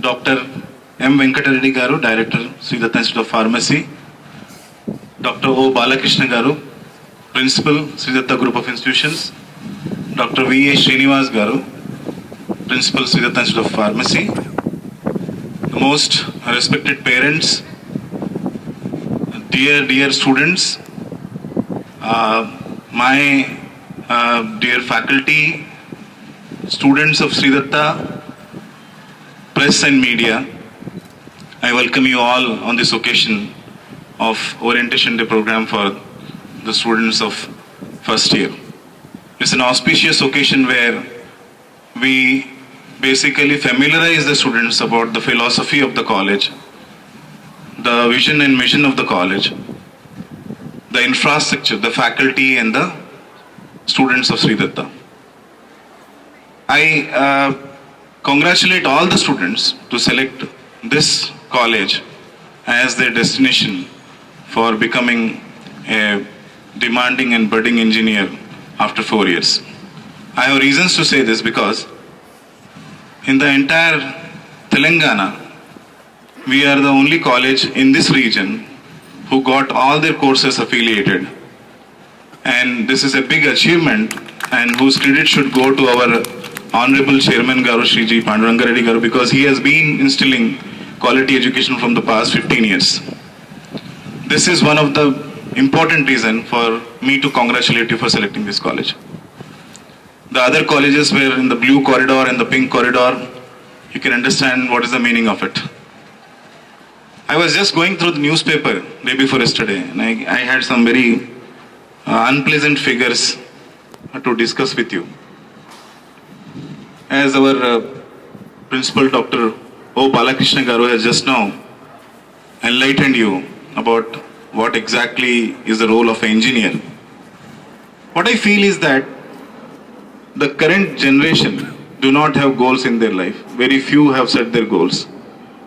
Dr. M. Venkatareddy Garu, Director, Sri Datta Institute of Pharmacy. Dr. O. Balakrishna Garu, Principal, Sri Datta Group of Institutions. Dr. V. A. Srinivas Garu, Principal, Sri Datta Institute of Pharmacy. The most respected parents, dear students, my dear faculty, students of Sri Datta, press and media, I welcome you all on this occasion of Orientation Day program for the students of first year. It's an auspicious occasion where we basically familiarize the students about the philosophy of the college, the vision and mission of the college, the infrastructure, the faculty and the students of Sri Datta. I congratulate all the students to select this college as their destination for becoming a demanding and budding engineer after 4 years. I have reasons to say this because in the entire Telangana, we are the only college in this region who got all their courses affiliated. And this is a big achievement and whose credit should go to our Honorable Chairman Garu Shri G. Panduranga Reddy Garu, because he has been instilling quality education from the past 15 years. This is one of the important reasons for me to congratulate you for selecting this college. The other colleges were in the blue corridor and the pink corridor. You can understand what is the meaning of it. I was just going through the newspaper day before yesterday and I had some very unpleasant figures to discuss with you. As our principal Dr. O. Balakrishna Garu has just now enlightened you about what exactly is the role of an engineer. What I feel is that the current generation do not have goals in their life. Very few have set their goals.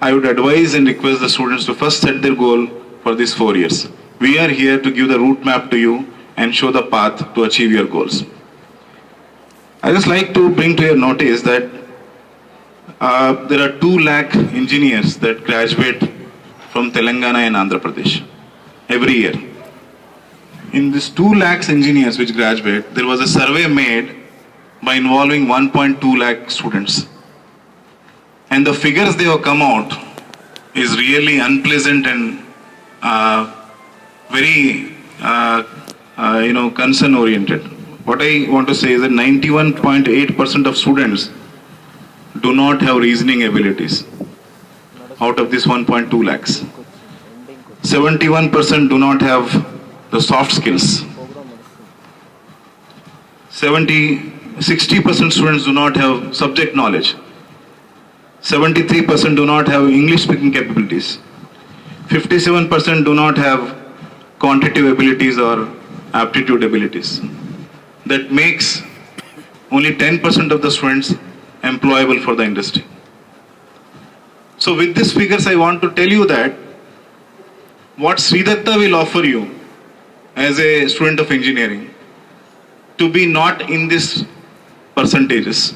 I would advise and request the students to first set their goal for these 4 years. We are here to give the route map to you and show the path to achieve your goals. I just like to bring to your notice that there are 2 lakh engineers that graduate from Telangana and Andhra Pradesh every year. In these 2 lakhs engineers which graduate, there was a survey made by involving 1.2 lakh students. And the figures they have come out is really unpleasant and very concern oriented. What I want to say is that 91.8% of students do not have reasoning abilities out of this 1.2 lakhs. 71% do not have the soft skills. 60% students do not have subject knowledge. 73% do not have English speaking capabilities. 57% do not have quantitative abilities or aptitude abilities. That makes only 10% of the students employable for the industry. So with these figures, I want to tell you that what Sri Datta will offer you as a student of engineering to be not in these percentages.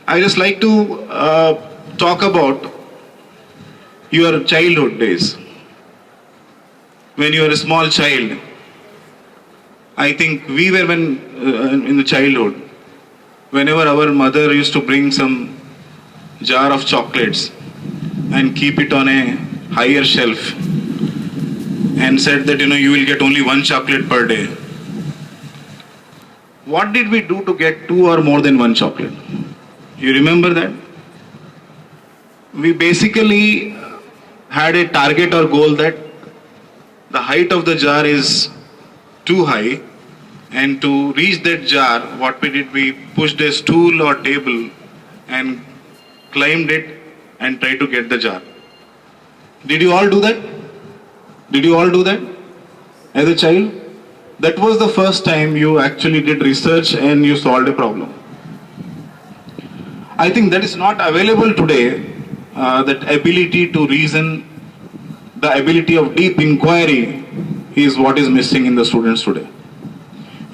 I just like to talk about your childhood days. When you were a small child, I think we were in the childhood, whenever our mother used to bring some jar of chocolates and keep it on a higher shelf and said that you will get only 1 chocolate per day. What did we do to get 2 or more than 1 chocolate? You remember that? We basically had a target or goal that the height of the jar is too high, and to reach that jar, what we did, we pushed a stool or table and climbed it and tried to get the jar. Did you all do that? Did you all do that as a child? That was the first time you actually did research and you solved a problem. I think that is not available today, that ability to reason, the ability of deep inquiry is what is missing in the students today.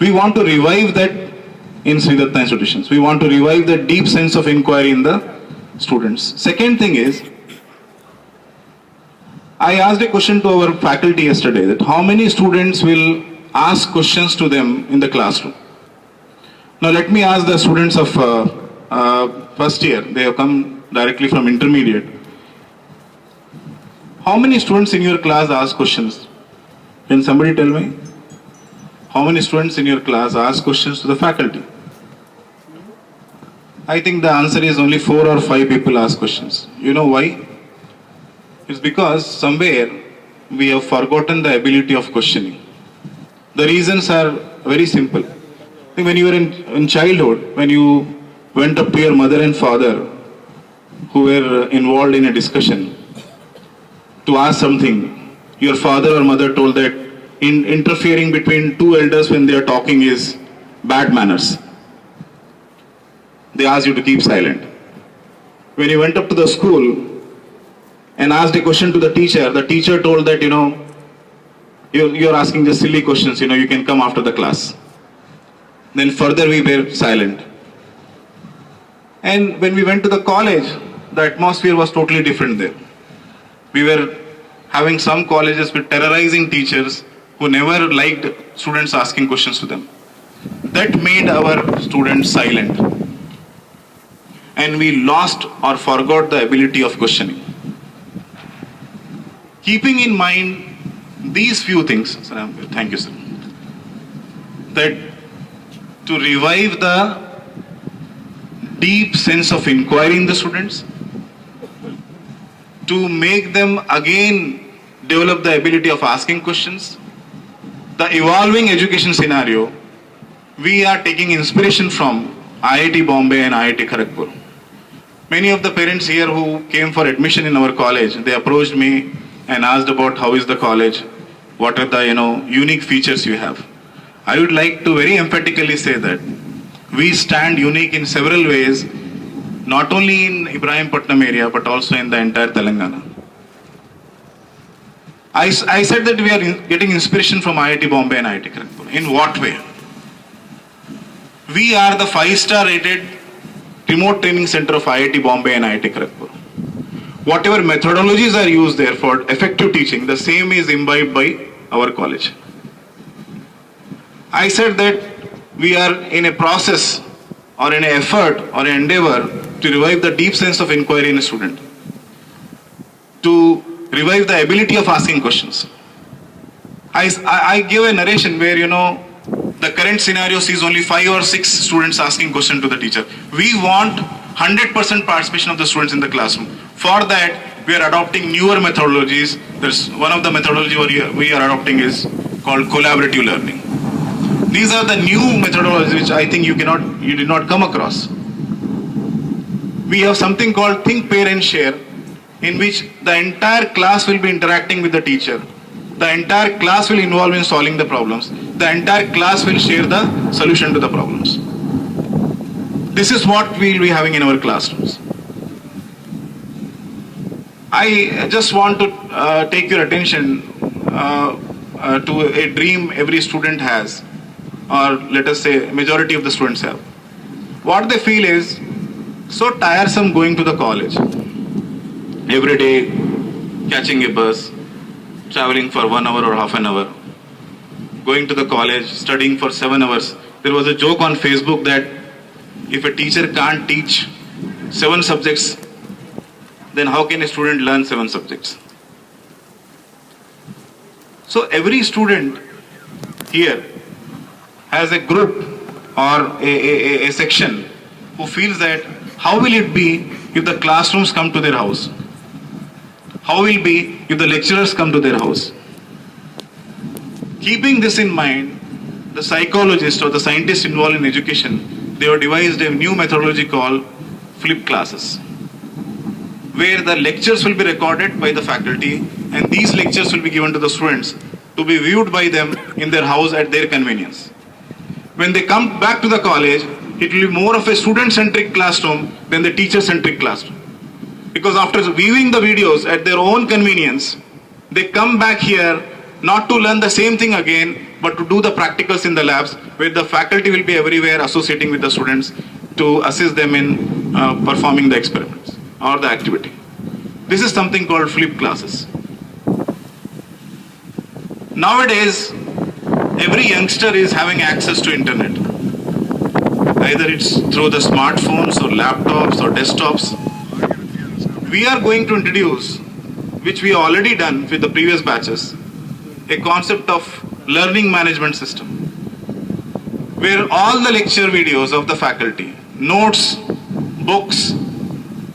We want to revive that in Sri Datta institutions. We want to revive the deep sense of inquiry in the students. Second thing is, I asked a question to our faculty yesterday that how many students will ask questions to them in the classroom. Now let me ask the students of first year, they have come directly from intermediate. How many students in your class ask questions? Can somebody tell me? How many students in your class ask questions to the faculty? I think the answer is only 4 or 5 people ask questions. You know why? It's because somewhere we have forgotten the ability of questioning. The reasons are very simple. I think when you were in childhood, when you went up to your mother and father who were involved in a discussion to ask something, your father or mother told that interfering between two elders when they are talking is bad manners. They asked you to keep silent. When you went up to the school and asked a question to the teacher told that, you're asking just silly questions, you can come after the class. Then further we were silent. And when we went to the college, the atmosphere was totally different there. We were having some colleges with terrorizing teachers who never liked students asking questions to them. That made our students silent. And we lost or forgot the ability of questioning. Keeping in mind these few things, thank you, sir, that to revive the deep sense of inquiry in the students, to make them again develop the ability of asking questions, the evolving education scenario, we are taking inspiration from IIT Bombay and IIT Kharagpur. Many of the parents here who came for admission in our college, they approached me and asked about how is the college, what are the unique features you have. I would like to very emphatically say that we stand unique in several ways, not only in Ibrahimpatnam area but also in the entire Telangana. I said that we are getting inspiration from IIT Bombay and IIT Kharagpur. In what way? We are the 5-star rated remote training center of IIT Bombay and IIT Kharagpur. Whatever methodologies are used there for effective teaching, the same is imbibed by our college. I said that we are in a process or in an effort or an endeavor to revive the deep sense of inquiry in a student, to revive the ability of asking questions. I give a narration where, the current scenario sees only 5 or 6 students asking questions to the teacher. We want 100% participation of the students in the classroom. For that, we are adopting newer methodologies. There's one of the methodologies we are adopting is called collaborative learning. These are the new methodologies which I think you did not come across. We have something called Think, Pair and Share, in which the entire class will be interacting with the teacher. The entire class will involve in solving the problems. The entire class will share the solution to the problems. This is what we will be having in our classrooms. I just want to take your attention to a dream every student has, or let us say majority of the students have. What they feel is so tiresome going to the college. Every day catching a bus, traveling for 1 hour or half an hour, going to the college, studying for 7 hours. There was a joke on Facebook that if a teacher can't teach 7 subjects, then how can a student learn 7 subjects? So every student here has a group or a section who feels that how will it be if the classrooms come to their house? How will it be if the lecturers come to their house? Keeping this in mind, the psychologists or the scientists involved in education, they have devised a new methodology called flipped classes, where the lectures will be recorded by the faculty and these lectures will be given to the students to be viewed by them in their house at their convenience. When they come back to the college, it will be more of a student-centric classroom than the teacher-centric classroom. Because after viewing the videos at their own convenience, they come back here not to learn the same thing again, but to do the practicals in the labs, where the faculty will be everywhere associating with the students to assist them in performing the experiments or the activity. This is something called flipped classes. Nowadays, every youngster is having access to internet. Either it's through the smartphones or laptops or desktops. We are going to introduce, which we have already done with the previous batches, a concept of learning management system, where all the lecture videos of the faculty, notes, books,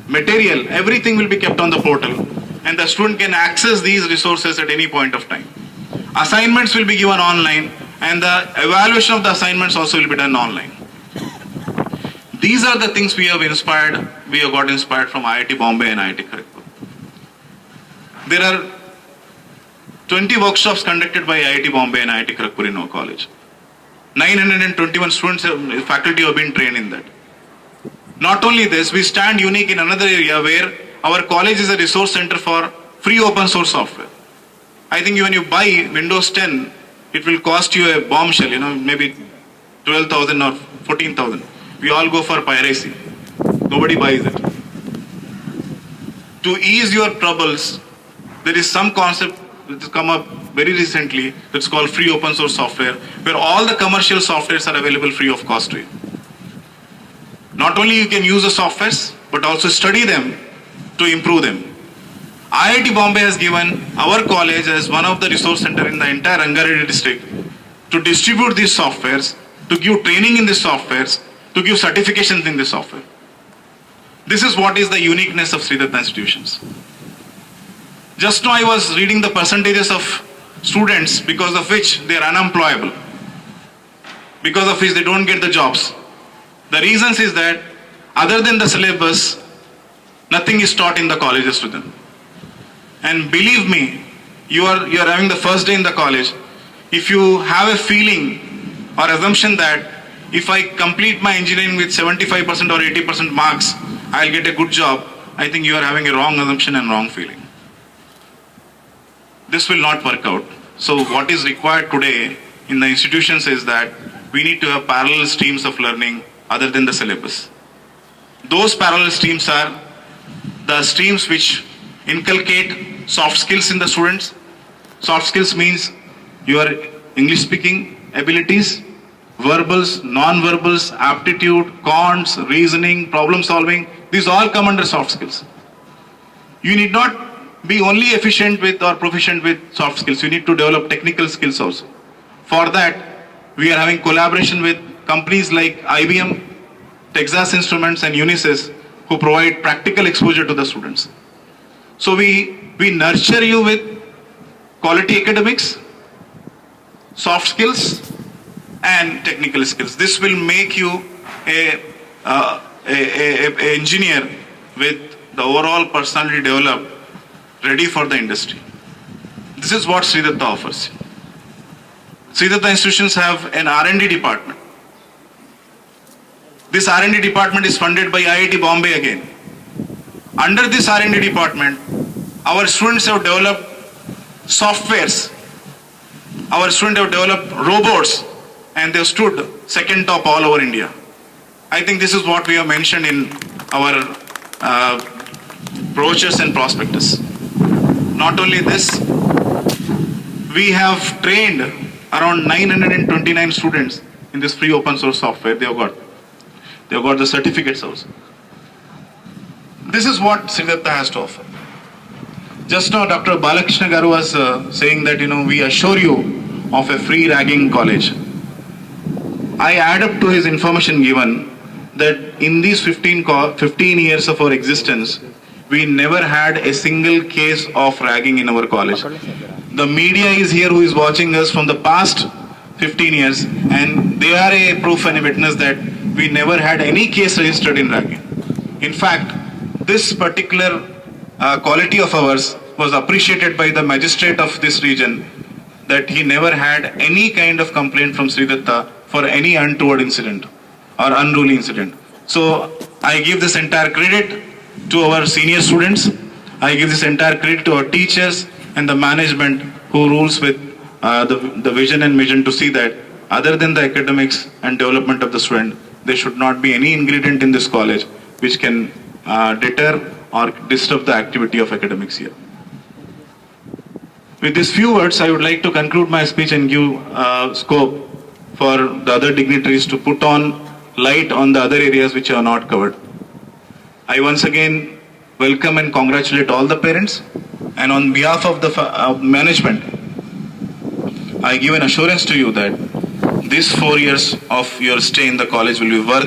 material, everything will be kept on the portal, and the student can access these resources at any point of time. Assignments will be given online, and the evaluation of the assignments also will be done online. These are the things we have got inspired from IIT Bombay and IIT Kharagpur. There are 20 workshops conducted by IIT Bombay and IIT Kharagpur in our college. 921 students, faculty have been trained in that. Not only this, we stand unique in another area where our college is a resource center for free open source software. I think when you buy Windows 10, it will cost you a bombshell, maybe 12,000 or 14,000. We all go for piracy. Nobody buys it. To ease your troubles, there is some concept that has come up very recently that's called free open source software, where all the commercial softwares are available free of cost to you. Not only you can use the softwares, but also study them to improve them. IIT Bombay has given our college as one of the resource center in the entire Rangareddy district to distribute these softwares, to give training in these softwares, to give certifications in this software. This is what is the uniqueness of Sri Datta institutions. Just now I was reading the percentages of students because of which they are unemployable, because of which they don't get the jobs. The reasons is that other than the syllabus, nothing is taught in the colleges to them. And believe me, you are having the first day in the college. If you have a feeling or assumption that if I complete my engineering with 75% or 80% marks, I'll get a good job, I think you are having a wrong assumption and wrong feeling. This will not work out. So what is required today in the institutions is that we need to have parallel streams of learning other than the syllabus. Those parallel streams are the streams which inculcate soft skills in the students. Soft skills means your English speaking abilities, verbals, non-verbals, aptitude, cons, reasoning, problem solving. These all come under soft skills. You need not be only efficient with or proficient with soft skills. You need to develop technical skills also. For that, we are having collaboration with companies like IBM, Texas Instruments and Unisys, who provide practical exposure to the students. So we nurture you with quality academics, soft skills, and technical skills. This will make you a engineer with the overall personality developed, ready for the industry. This is what Sri Datta offers. Sri Datta institutions have an R&D department. This R&D department is funded by IIT Bombay again. Under this R&D department, our students have developed softwares. Our students have developed robots, and they have stood second top all over India. I think this is what we have mentioned in our brochures and prospectus. Not only this, we have trained around 929 students in this free open source software. They have got the certificates also. This is what Sri Datta has to offer. Just now Dr. Balakrishna Garu was saying that we assure you of a free ragging college. I add up to his information given that in these 15 years of our existence, we never had a single case of ragging in our college. The media is here who is watching us from the past 15 years, and they are a proof and a witness that we never had any case registered in ragging. In fact, this particular quality of ours was appreciated by the magistrate of this region, that he never had any kind of complaint from Sri Datta for any untoward incident or unruly incident. So I give this entire credit to our senior students. I give this entire credit to our teachers and the management who rules with the vision and mission to see that other than the academics and development of the student, there should not be any ingredient in this college which can deter or disturb the activity of academics here. With these few words, I would like to conclude my speech and give scope for the other dignitaries to put on light on the other areas which are not covered. I once again welcome and congratulate all the parents, and on behalf of the management, I give an assurance to you that these 4 years of your stay in the college will be worth